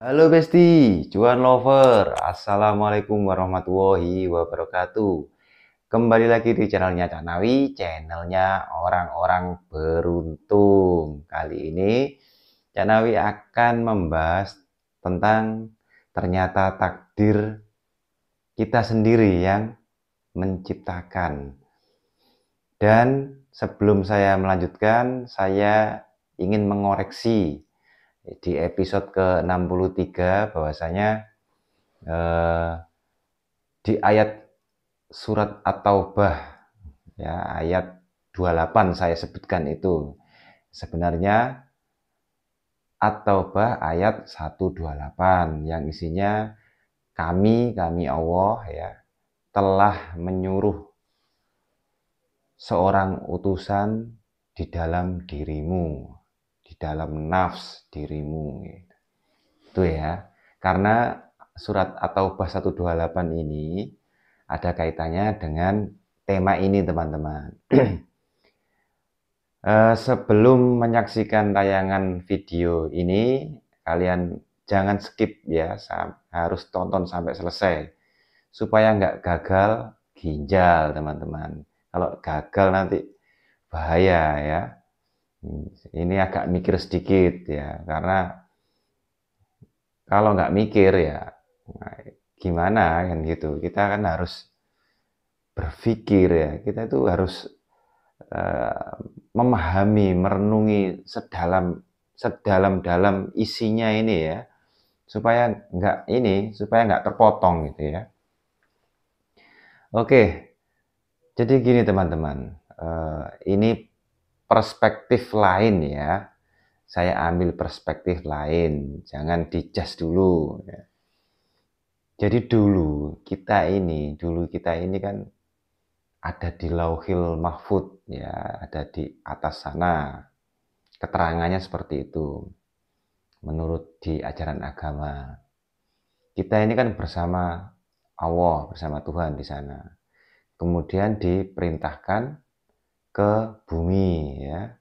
Halo Besti, Cuan Lover. Assalamualaikum warahmatullahi wabarakatuh. Kembali lagi di channelnya Cak Nawi, channelnya orang-orang beruntung. Kali ini Cak Nawi akan membahas tentang ternyata takdir kita sendiri yang menciptakan. Dan sebelum saya melanjutkan, saya ingin mengoreksi di episode ke-63 bahwasanya di ayat surat At-Taubah ya, ayat 28 saya sebutkan itu. Sebenarnya At-Taubah ayat 128 yang isinya kami Allah ya telah menyuruh seorang utusan di dalam dirimu, di dalam nafs dirimu gitu. Itu ya. Karena surat At-Taubah 128 ini ada kaitannya dengan tema ini, teman-teman. Sebelum menyaksikan tayangan video ini, kalian jangan skip ya, harus tonton sampai selesai supaya nggak gagal ginjal, teman-teman. Kalau gagal nanti bahaya ya. Ini agak mikir sedikit ya, karena kalau nggak mikir ya gimana kan gitu. Kita kan harus berpikir ya, kita itu harus memahami, merenungi sedalam-dalam isinya ini ya, supaya nggak terpotong gitu ya. Oke, jadi gini teman-teman, ini perspektif lain ya. Saya ambil perspektif lain, jangan dijudge dulu ya. Jadi dulu kita ini kan ada di Lauhil Mahfud ya, ada di atas sana. Keterangannya seperti itu. Menurut di ajaran agama. Kita ini kan bersama Allah, bersama Tuhan di sana. Kemudian diperintahkan ke bumi ya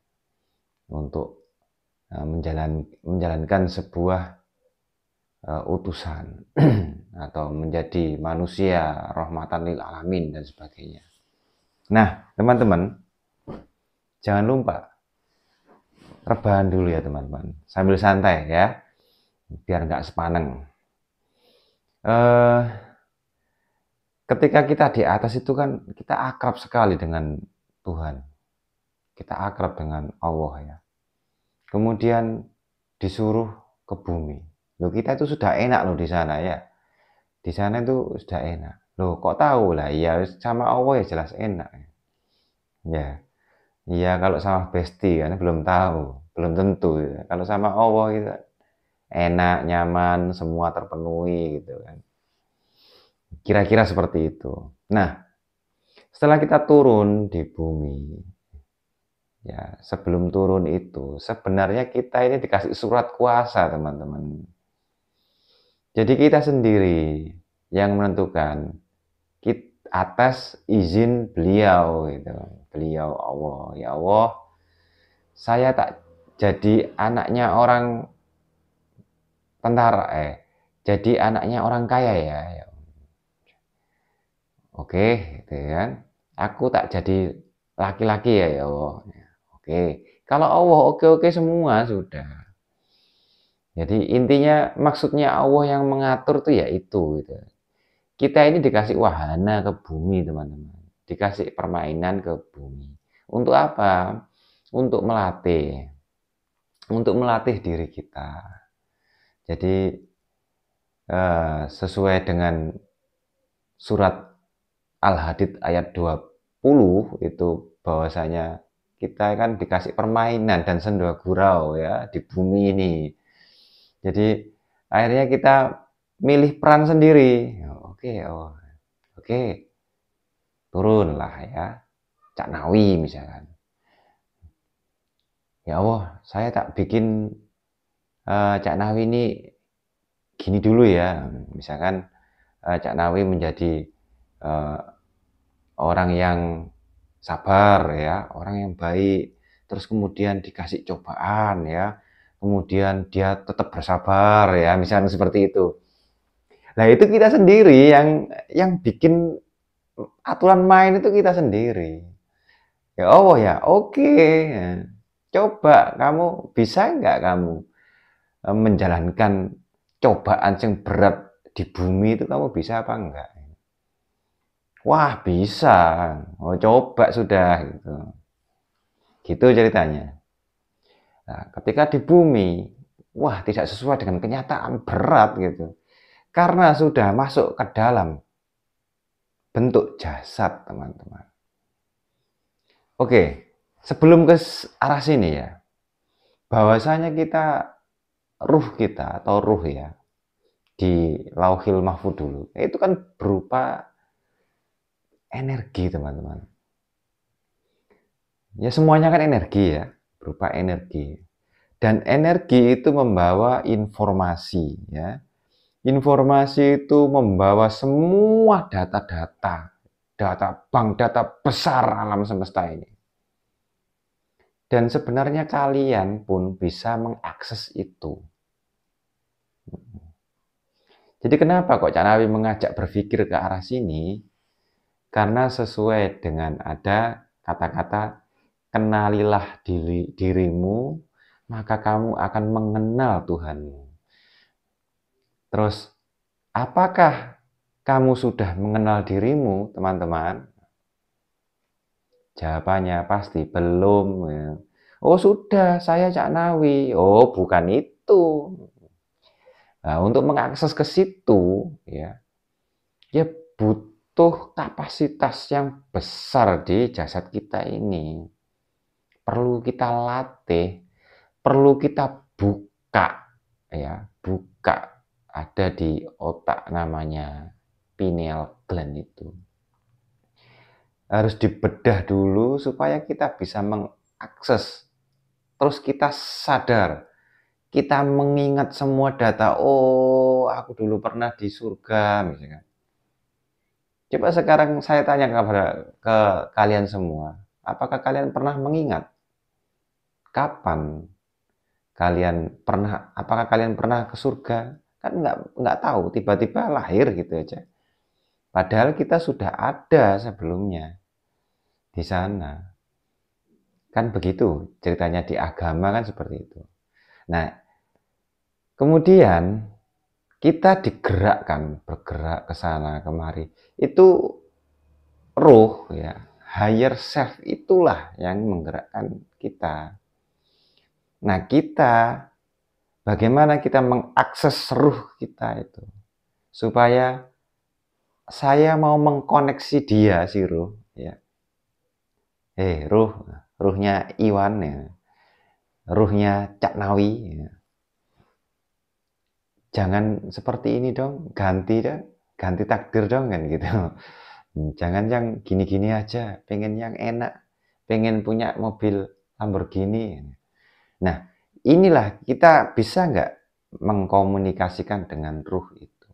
untuk menjalankan sebuah utusan atau menjadi manusia rahmatan lil alamin dan sebagainya. Nah, teman-teman, jangan lupa rebahan dulu ya teman-teman, sambil santai ya, biar nggak sepaneng. Ketika kita di atas itu kan kita akrab sekali dengan Tuhan, kita akrab dengan Allah ya. Kemudian disuruh ke bumi. Loh, kita itu sudah enak loh di sana ya. Di sana itu sudah enak. Loh, kok tahu lah? Ya sama Allah ya jelas enak. Ya, ya kalau sama Besti kan belum tahu, belum tentu. Ya. Kalau sama Allah itu enak, nyaman, semua terpenuhi gitu kan. Kira-kira seperti itu. Nah, setelah kita turun di bumi, ya sebelum turun itu sebenarnya kita ini dikasih surat kuasa, teman-teman. Jadi kita sendiri yang menentukan atas izin beliau gitu. Beliau Allah, ya Allah, saya tak jadi anaknya orang tentara, jadi anaknya orang kaya ya. Oke, gitu kan. Aku tak jadi laki-laki ya, ya Allah. Oke, kalau Allah oke-oke semua sudah. Jadi intinya maksudnya Allah yang mengatur tuh ya itu gitu. Kita ini dikasih wahana ke bumi, teman-teman. Dikasih permainan ke bumi. Untuk apa? Untuk melatih. Untuk melatih diri kita. Jadi sesuai dengan surat Al-Hadid ayat 20 itu bahwasanya kita kan dikasih permainan dan senda gurau ya di bumi ini. Jadi akhirnya kita milih peran sendiri. Oke, turunlah ya, Cak Nawi misalkan. Ya Allah, saya tak bikin Cak Nawi ini gini dulu ya. Misalkan Cak Nawi menjadi orang yang sabar ya, orang yang baik. Terus kemudian dikasih cobaan ya. kemudian dia tetap bersabar ya, misalnya seperti itu. Nah, itu kita sendiri yang bikin aturan main itu kita sendiri. Ya Allah ya, oke. Ya. Coba kamu bisa nggak kamu menjalankan cobaan yang berat di bumi itu kamu bisa apa enggak? Wah, bisa. Oh, coba sudah gitu. Gitu ceritanya. Nah, ketika di bumi, wah tidak sesuai dengan kenyataan, berat gitu. Karena sudah masuk ke dalam bentuk jasad, teman-teman. Oke, sebelum ke arah sini ya, bahwasanya kita atau ruh ya, di Lauhil Mahfud dulu, itu kan berupa energi, teman-teman. Ya semuanya kan energi ya, berupa energi. Dan energi itu membawa informasi ya. Informasi itu membawa semua data-data, data bank, data besar alam semesta ini. Dan sebenarnya kalian pun bisa mengakses itu. Jadi kenapa kok Cak Nawi mengajak berpikir ke arah sini? Karena sesuai dengan ada kata-kata kenalilah dirimu, maka kamu akan mengenal Tuhanmu. Terus, apakah kamu sudah mengenal dirimu, teman-teman? Jawabannya pasti belum. Ya. Oh sudah, saya Cak Nawi. Oh bukan itu. Nah, untuk mengakses ke situ, ya butuh kapasitas yang besar di jasad kita ini. Perlu kita latih, perlu kita buka, ya buka. Ada di otak namanya pineal gland itu. Harus dibedah dulu supaya kita bisa mengakses. Terus kita sadar, kita mengingat semua data. Oh, aku dulu pernah di surga, misalnya. Coba sekarang saya tanya ke kalian semua, apakah kalian pernah mengingat kapan apakah kalian pernah ke surga? Kan nggak tahu, tiba-tiba lahir gitu aja. Padahal kita sudah ada sebelumnya di sana. Kan begitu ceritanya di agama kan seperti itu. Nah, kemudian kita bergerak ke sana kemari. Itu ruh ya, higher self itulah yang menggerakkan kita. Nah, bagaimana kita mengakses ruh kita itu? Supaya saya mau mengkoneksi dia si ruh ya. Ruhnya Iwan ya. Ruhnya Cak Nawi ya. Jangan seperti ini dong, ganti takdir dong kan gitu. Jangan yang gini-gini aja, pengen yang enak, pengen punya mobil Lamborghini. Nah, inilah kita bisa nggak mengkomunikasikan dengan ruh itu.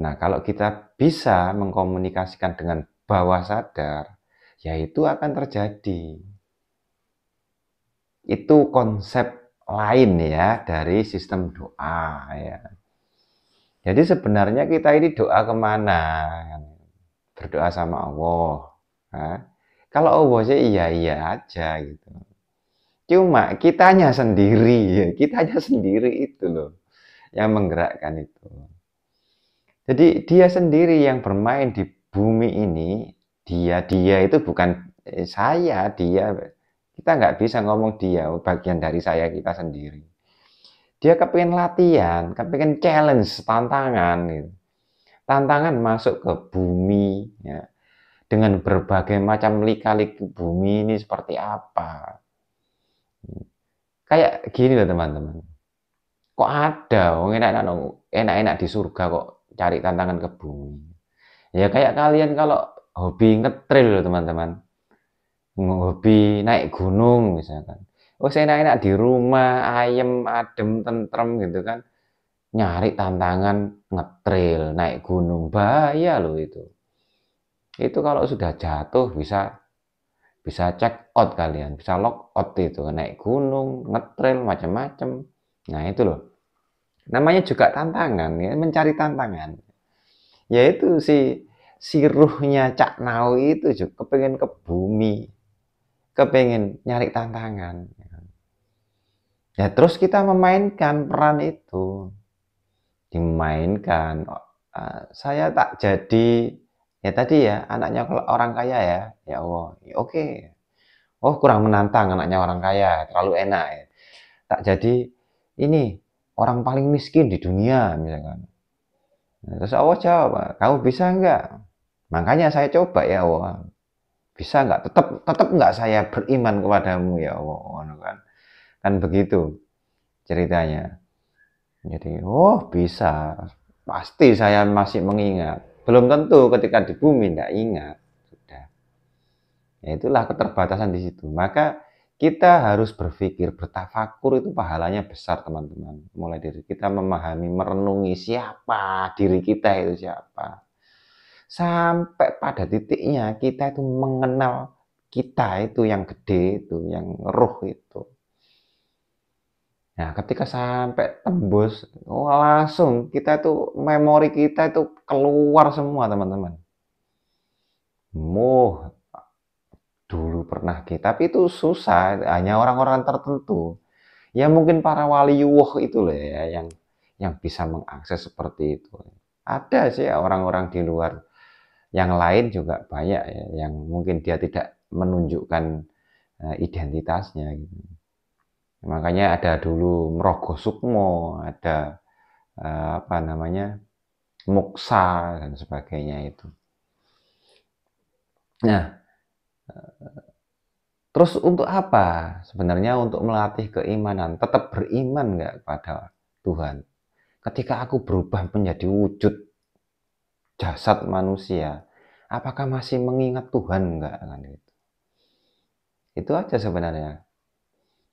Nah, kalau kita bisa mengkomunikasikan dengan bawah sadar, ya itu akan terjadi. Itu konsep lain ya dari sistem doa ya. Jadi sebenarnya kita ini doa kemana? Berdoa sama Allah. Nah, kalau Allah sih iya-iya aja gitu. Cuma kitanya sendiri itu loh yang menggerakkan itu. Jadi dia sendiri yang bermain di bumi ini. Dia itu bukan saya, dia. Kita nggak bisa ngomong dia, bagian dari saya kita sendiri. Dia kepengen latihan, kepengen challenge, tantangan gitu. Tantangan masuk ke bumi ya, dengan berbagai macam lika-liku bumi ini seperti apa. Kayak gini loh teman-teman. Kok ada enak-enak di surga kok cari tantangan ke bumi. Ya kayak kalian kalau hobi ngetrail loh teman-teman. Hobi naik gunung misalkan. Oh saya enak-enak di rumah, ayem, adem, tentrem gitu kan. Nyari tantangan ngetrail, naik gunung, bahaya loh itu. Itu kalau sudah jatuh bisa bisa check out kalian, bisa lock out itu, naik gunung, ngetrail, macam-macam. Nah itu loh, namanya juga tantangan, ya, mencari tantangan. Yaitu si ruhnya Cak Nawi itu juga kepengen ke bumi, kepengen nyari tantangan. Ya terus kita memainkan peran itu, dimainkan. Saya tak jadi ya tadi ya anaknya orang kaya ya, ya Allah, ya oke. Oh kurang menantang anaknya orang kaya, terlalu enak ya. Tak jadi ini orang paling miskin di dunia misalkan. Nah, terus Allah jawab, kamu bisa enggak? Makanya saya coba ya Allah. Bisa enggak? Tetap enggak saya beriman kepadamu ya Allah, kan? Kan begitu ceritanya. Jadi, oh bisa. Pasti saya masih mengingat. Belum tentu ketika di bumi enggak ingat. Sudah. Ya itulah keterbatasan di situ. Maka kita harus berpikir, bertafakur itu pahalanya besar teman-teman. Mulai dari kita memahami, merenungi siapa diri kita itu siapa. Sampai pada titiknya kita itu mengenal kita itu yang gede itu, yang ruh itu. Nah, ketika sampai tembus, langsung kita tuh memori kita itu keluar semua teman-teman. Dulu pernah kita, tapi itu susah, hanya orang-orang tertentu. Ya mungkin para waliwuh itu loh ya, yang bisa mengakses seperti itu. Ada sih orang-orang di luar, yang lain juga banyak ya, yang mungkin dia tidak menunjukkan identitasnya gitu. Makanya ada dulu Merogo Sukmo, ada apa namanya Muksa dan sebagainya itu. Nah, terus untuk apa? Sebenarnya untuk melatih keimanan, tetap beriman nggak kepada Tuhan. Ketika aku berubah menjadi wujud jasad manusia, apakah masih mengingat Tuhan nggak? Kan gitu. Itu aja sebenarnya.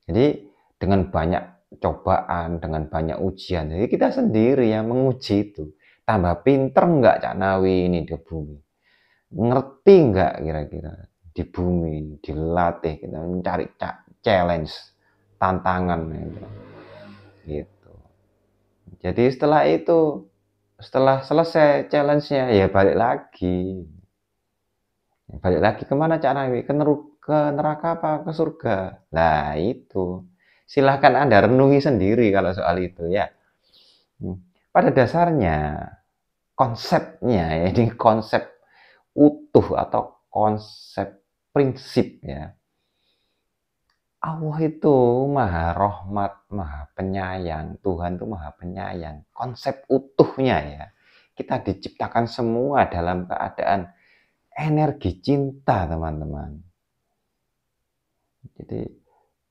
Jadi dengan banyak cobaan, dengan banyak ujian, jadi kita sendiri yang menguji itu. Tambah pinter nggak Cak Nawi ini di bumi? Ngerti nggak kira-kira di bumi, dilatih kita mencari challenge, tantangan gitu. Jadi setelah itu, setelah selesai challenge-nya ya balik lagi kemana Cak Nawi? Ke neraka apa ke surga? Nah itu silahkan Anda renungi sendiri kalau soal itu ya. Pada dasarnya konsepnya, ini konsep utuh atau konsep prinsip ya. Allah itu maha rahmat, maha penyayang. Tuhan itu maha penyayang. Konsep utuhnya ya. Kita diciptakan semua dalam keadaan energi cinta, teman-teman.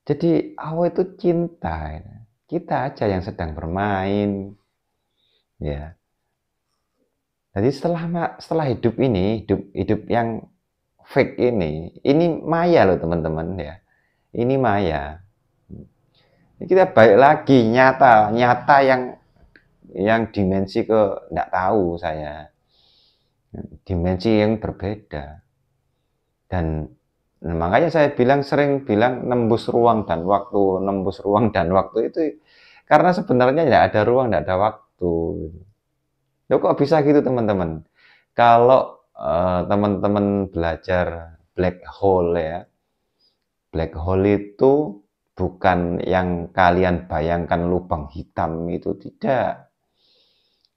Jadi Allah itu cinta. Kita aja yang sedang bermain. Ya. Jadi setelah hidup ini, hidup yang fake ini maya loh teman-teman ya. Ini maya. Kita balik lagi nyata yang dimensi ke nggak tahu saya. Dimensi yang berbeda. Dan makanya saya sering bilang nembus ruang dan waktu itu karena sebenarnya tidak ada ruang, tidak ada waktu. Ya kok bisa gitu teman-teman? Kalau teman-teman belajar black hole ya, black hole itu bukan yang kalian bayangkan lubang hitam itu, tidak.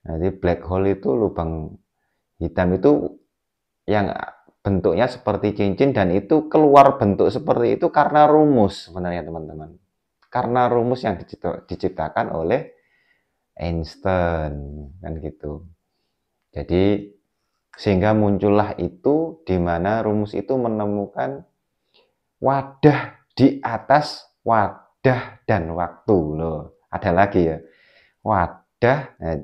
Jadi black hole itu lubang hitam itu yang bentuknya seperti cincin dan itu keluar bentuk seperti itu karena rumus sebenarnya teman-teman. Karena rumus yang diciptakan oleh Einstein kan gitu. Jadi sehingga muncullah itu di mana rumus itu menemukan wadah di atas wadah dan waktu loh. Ada lagi ya. Wadah. Nah,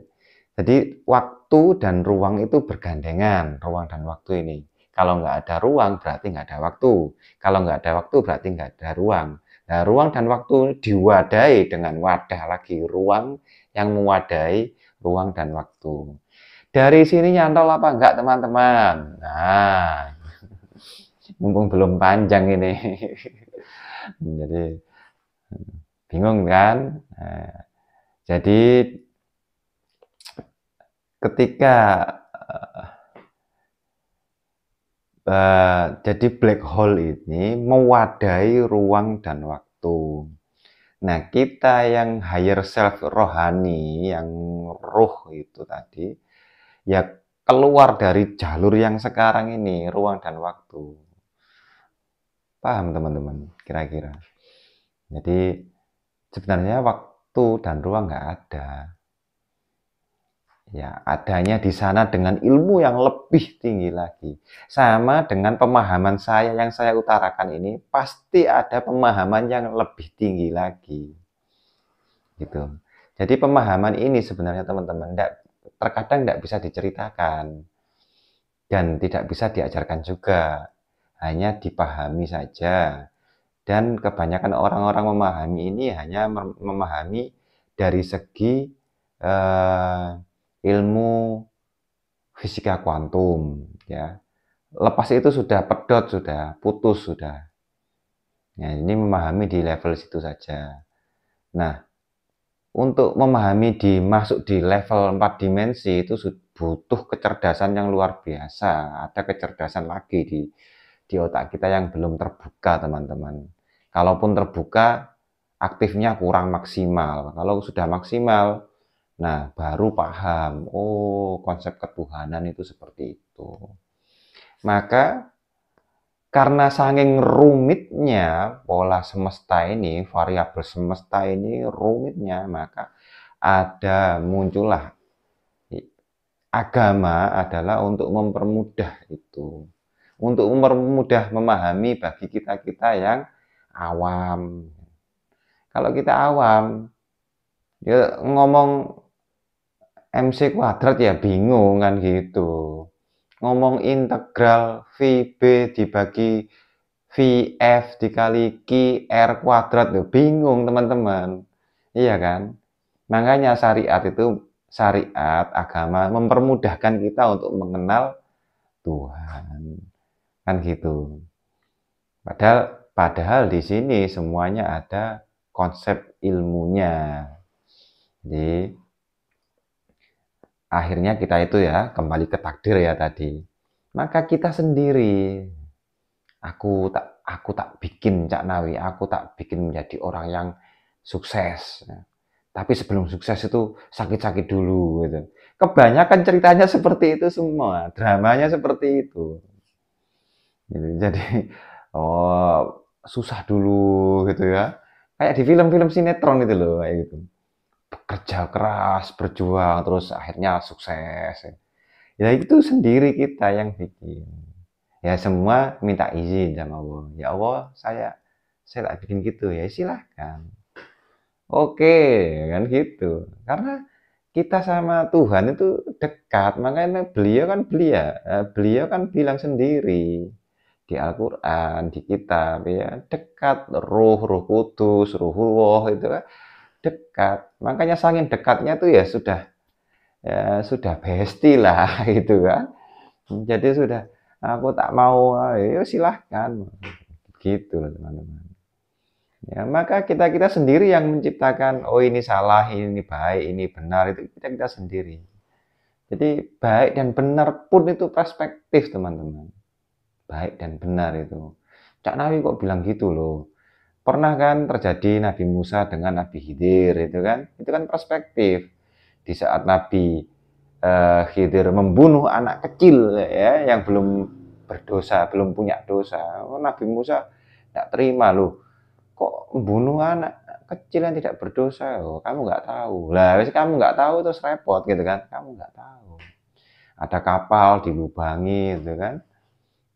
jadi waktu dan ruang itu bergandengan, ruang dan waktu ini. Kalau nggak ada ruang berarti nggak ada waktu. Kalau nggak ada waktu berarti nggak ada ruang. Nah, ruang dan waktu diwadahi dengan wadah lagi ruang yang mewadahi ruang dan waktu. Dari sini nyantol apa enggak teman-teman? Nah, Mumpung belum panjang ini. Jadi bingung kan? Nah, jadi ketika jadi black hole ini mewadahi ruang dan waktu. Nah, kita yang higher self rohani, yang ruh itu tadi, ya keluar dari jalur yang sekarang ini, ruang dan waktu. Paham teman-teman, kira-kira? Jadi sebenarnya waktu dan ruang nggak ada. Ya, adanya di sana dengan ilmu yang lebih tinggi lagi. Sama dengan pemahaman saya yang saya utarakan ini, pasti ada pemahaman yang lebih tinggi lagi. Gitu. Jadi pemahaman ini sebenarnya teman-teman terkadang tidak bisa diceritakan dan tidak bisa diajarkan juga, hanya dipahami saja. Dan kebanyakan orang-orang memahami ini hanya memahami dari segi ilmu fisika kuantum, ya. Lepas itu sudah pedot, sudah putus, sudah. Nah, ini memahami di level situ saja. Nah, untuk memahami masuk di level 4 dimensi itu butuh kecerdasan yang luar biasa. Ada kecerdasan lagi di otak kita yang belum terbuka, teman-teman. Kalaupun terbuka, aktifnya kurang maksimal. Kalau sudah maksimal, nah baru paham, oh konsep ketuhanan itu seperti itu. Maka karena saking rumitnya pola semesta ini, variabel semesta ini rumitnya, maka muncullah agama adalah untuk mempermudah itu. Untuk mempermudah memahami bagi kita-kita yang awam. Kalau kita awam, ya ngomong MC kuadrat ya bingung kan gitu. Ngomong integral VB dibagi VF dikali QR kuadrat, ya bingung teman-teman. Iya kan? Makanya syariat agama mempermudahkan kita untuk mengenal Tuhan. Kan gitu. Padahal di sini semuanya ada konsep ilmunya. Jadi akhirnya kita itu ya kembali ke takdir ya tadi. Maka kita sendiri, aku tak bikin Cak Nawi, aku tak bikin menjadi orang yang sukses. Tapi sebelum sukses itu sakit-sakit dulu gitu. Kebanyakan ceritanya seperti itu semua, dramanya seperti itu. Gitu. Jadi susah dulu gitu ya. Kayak di film-film sinetron itu loh kayak gitu. Bekerja keras, berjuang, terus akhirnya sukses. Ya itu sendiri kita yang bikin. Ya semua minta izin sama Allah. Ya Allah, saya tak bikin gitu ya silahkan. Oke, kan gitu. Karena kita sama Tuhan itu dekat, makanya beliau kan bilang sendiri di Al-Quran, di kitab ya dekat, Roh Kudus, Ruhullah itu kan dekat. Makanya saking dekatnya tuh ya sudah besti lah gitu kan. Jadi sudah aku tak mau, ya silahkan gitu loh teman-teman. Ya, maka kita sendiri yang menciptakan, oh ini salah, ini baik, ini benar, itu kita sendiri. Jadi baik dan benar pun itu perspektif teman-teman. Baik dan benar itu. Cak Nawi kok bilang gitu loh. Pernah kan terjadi Nabi Musa dengan Nabi Khidir itu kan? Itu kan perspektif. Di saat Nabi Khidir membunuh anak kecil ya yang belum berdosa, belum punya dosa. Oh, Nabi Musa tidak terima loh. Kok membunuh anak kecil yang tidak berdosa? Oh, kamu nggak tahu. Lah, kamu nggak tahu terus repot gitu kan? Kamu nggak tahu. Ada kapal dilubangi gitu kan?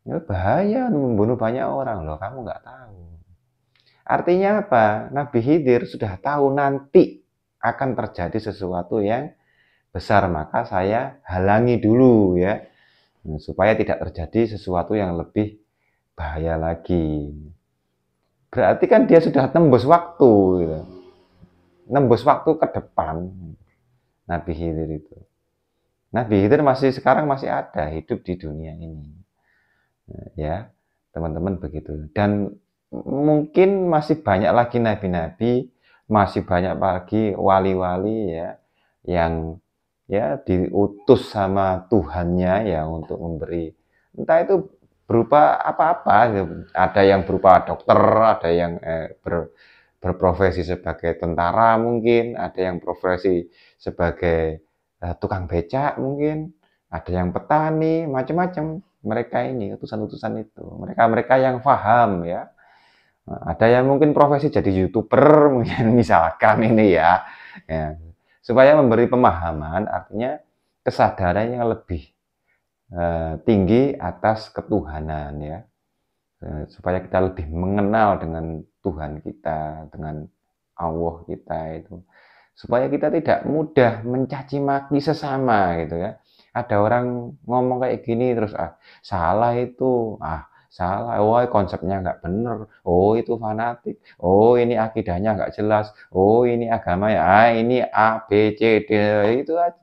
Ya bahaya membunuh banyak orang loh, kamu nggak tahu. Artinya apa? Nabi Khidir sudah tahu nanti akan terjadi sesuatu yang besar, maka saya halangi dulu ya, supaya tidak terjadi sesuatu yang lebih bahaya lagi. Berarti kan dia sudah tembus waktu, gitu. Nembus waktu ke depan. Nabi Khidir itu. Nabi Khidir sekarang masih ada hidup di dunia ini, ya. teman-teman begitu. Dan mungkin masih banyak lagi nabi-nabi, masih banyak lagi wali-wali ya yang ya diutus sama Tuhannya ya untuk memberi, entah itu berupa apa-apa, ada yang berupa dokter, ada yang berprofesi sebagai tentara mungkin, ada yang profesi sebagai tukang becak mungkin, ada yang petani, macam-macam. Mereka ini utusan-utusan itu, mereka-mereka yang paham ya. Ada yang mungkin profesi jadi YouTuber mungkin misalkan ini ya. Ya. Supaya memberi pemahaman, artinya kesadaran yang lebih tinggi atas ketuhanan ya. Supaya kita lebih mengenal dengan Tuhan kita, dengan Allah kita itu. Supaya kita tidak mudah mencaci maki sesama gitu ya. Ada orang ngomong kayak gini terus salah itu, salah, oh konsepnya nggak bener, oh itu fanatik, oh ini akidahnya nggak jelas, oh ini agama ya, ini A, B, C, D, itu aja.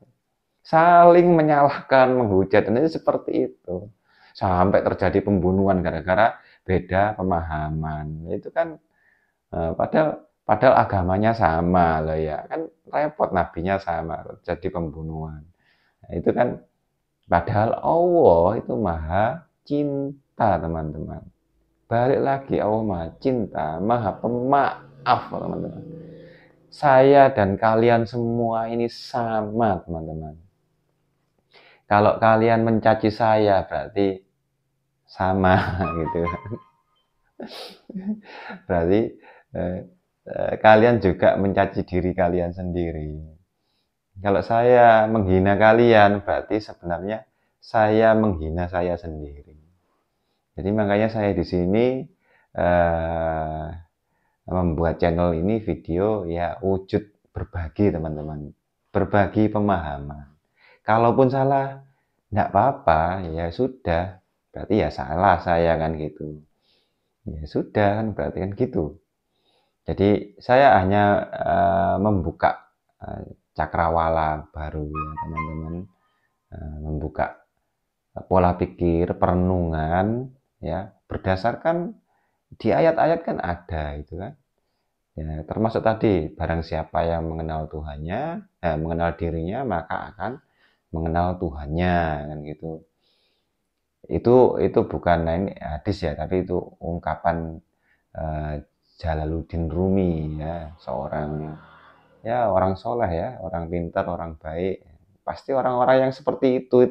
Saling menyalahkan, menghujat, dan itu seperti itu. Sampai terjadi pembunuhan gara-gara beda pemahaman. Itu kan padahal padahal agamanya sama loh ya. Kan repot, nabinya sama, jadi pembunuhan. Nah, itu kan padahal Allah itu maha cinta, teman-teman. Balik lagi, Allah maha cinta, maha pemaaf, teman-teman. Saya dan kalian semua ini sama, teman-teman. Kalau kalian mencaci saya berarti sama gitu. Berarti eh, kalian juga mencaci diri kalian sendiri. Kalau saya menghina kalian berarti sebenarnya saya menghina saya sendiri. Jadi makanya saya di sini eh, membuat channel ini video ya wujud berbagi, teman-teman. Berbagi pemahaman. Kalaupun salah, enggak apa-apa, ya sudah. Berarti ya salah saya kan gitu. Ya sudah kan berarti kan gitu. Jadi saya hanya membuka cakrawala baru ya teman-teman. Membuka pola pikir, perenungan ya berdasarkan di ayat-ayat kan ada itu kan. Ya, termasuk tadi barang siapa yang mengenal Tuhannya, mengenal dirinya maka akan mengenal Tuhannya kan gitu. Itu bukan ini hadis ya, tapi itu ungkapan Jalaluddin Rumi ya, seorang ya orang soleh ya, orang pintar, orang baik. Pasti orang-orang yang seperti itu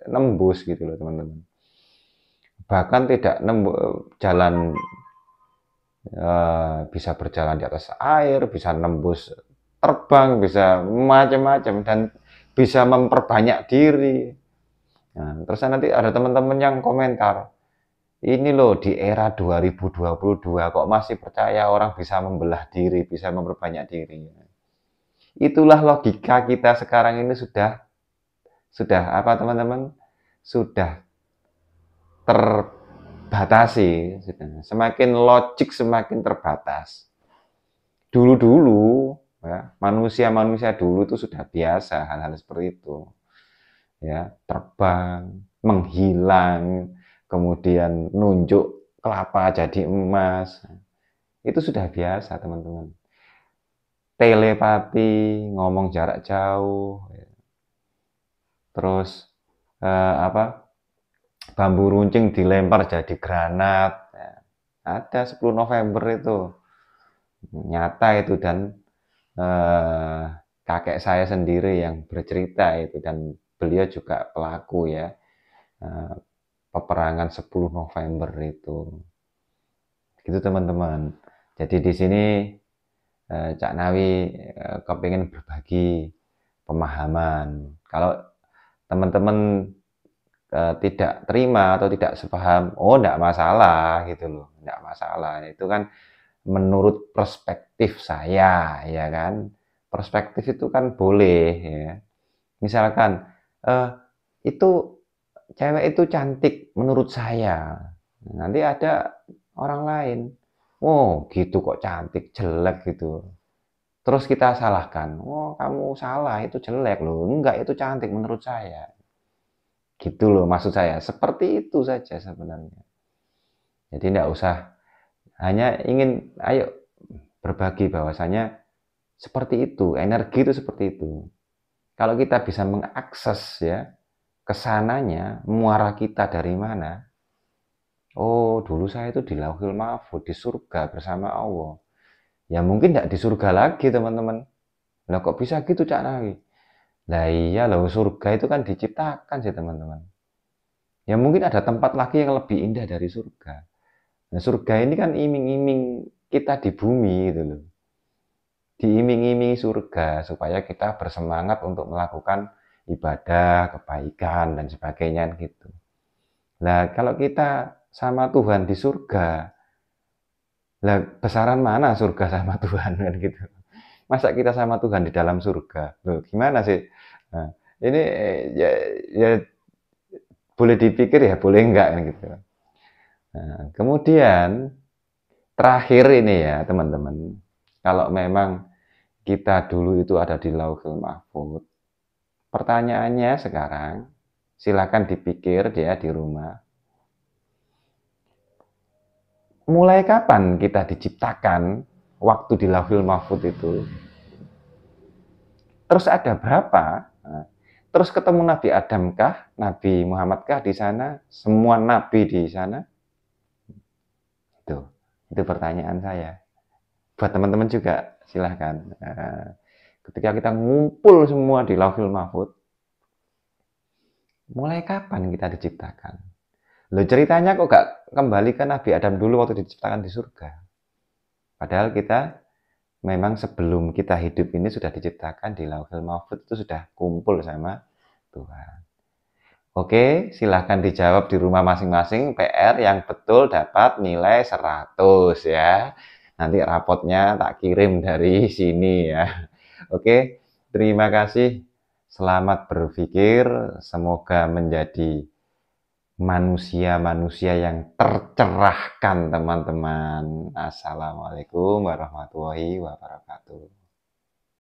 nembus gitu loh teman-teman. Bahkan tidak nembus jalan bisa berjalan di atas air, bisa nembus terbang, bisa macam-macam dan bisa memperbanyak diri. Nah, terus nanti ada teman-teman yang komentar, ini loh di era 2022 kok masih percaya orang bisa membelah diri, bisa memperbanyak diri. Itulah logika kita sekarang ini sudah apa teman-teman? Sudah terbatasi. Semakin logik semakin terbatas. Dulu-dulu ya, manusia-manusia dulu itu sudah biasa hal-hal seperti itu. Ya, terbang, menghilang, kemudian nunjuk kelapa jadi emas. Itu sudah biasa, teman-teman. Telepati, ngomong jarak jauh, terus apa? Bambu runcing dilempar jadi granat. Ya, ada 10 November itu. Nyata itu dan kakek saya sendiri yang bercerita itu dan beliau juga pelaku ya. Peperangan 10 November itu. Gitu teman-teman. Jadi di sini Cak Nawi kepingin berbagi pemahaman. Kalau teman-teman tidak terima atau tidak sepaham, oh enggak masalah gitu loh, enggak masalah. Itu kan menurut perspektif saya, ya kan. Perspektif itu kan boleh ya. Misalkan itu cewek itu cantik menurut saya. Nanti ada orang lain, oh gitu kok cantik, jelek gitu. Terus kita salahkan, oh kamu salah, itu jelek loh. Enggak, itu cantik menurut saya. Gitu loh maksud saya. Seperti itu saja sebenarnya. Jadi tidak usah hanya ingin ayo berbagi bahwasanya seperti itu, energi itu seperti itu. Kalau kita bisa mengakses ya kesananya, muara kita dari mana? Oh, dulu saya itu di Lauhul Mahfuz, di surga bersama Allah. Ya mungkin tidak di surga lagi teman-teman. Lah kok bisa gitu Cak Nawi? Lah iya loh, surga itu kan diciptakan sih teman-teman. Ya mungkin ada tempat lagi yang lebih indah dari surga. Nah, surga ini kan iming-iming kita di bumi gitu loh. Diiming-imingi surga supaya kita bersemangat untuk melakukan ibadah, kebaikan dan sebagainya gitu. Nah, kalau kita sama Tuhan di surga, lah besaran mana surga sama Tuhan kan gitu. Masa kita sama Tuhan di dalam surga? Loh, gimana sih? Nah, ini ya boleh dipikir ya, boleh enggak kan gitu. Nah, kemudian terakhir ini ya teman-teman, kalau memang kita dulu itu ada di Lauhul Mahfuz, pertanyaannya sekarang, silakan dipikir ya di rumah. Mulai kapan kita diciptakan waktu di Lauhul Mahfuz itu? Terus ada berapa? Nah, terus ketemu Nabi Adam kah? Nabi Muhammad kah di sana? Semua nabi di sana? Itu pertanyaan saya. Buat teman-teman juga silahkan. Ketika kita ngumpul semua di Lauhul Mahfuz, mulai kapan kita diciptakan? Loh ceritanya kok gak kembali ke Nabi Adam dulu waktu diciptakan di surga? Padahal kita memang sebelum kita hidup ini sudah diciptakan di Lauhul Mahfuz, itu sudah kumpul sama Tuhan. Oke, silahkan dijawab di rumah masing-masing. PR yang betul dapat nilai 100 ya. Nanti rapotnya tak kirim dari sini ya. Oke, terima kasih. Selamat berpikir. Semoga menjadi manusia-manusia yang tercerahkan teman-teman. Assalamualaikum warahmatullahi wabarakatuh.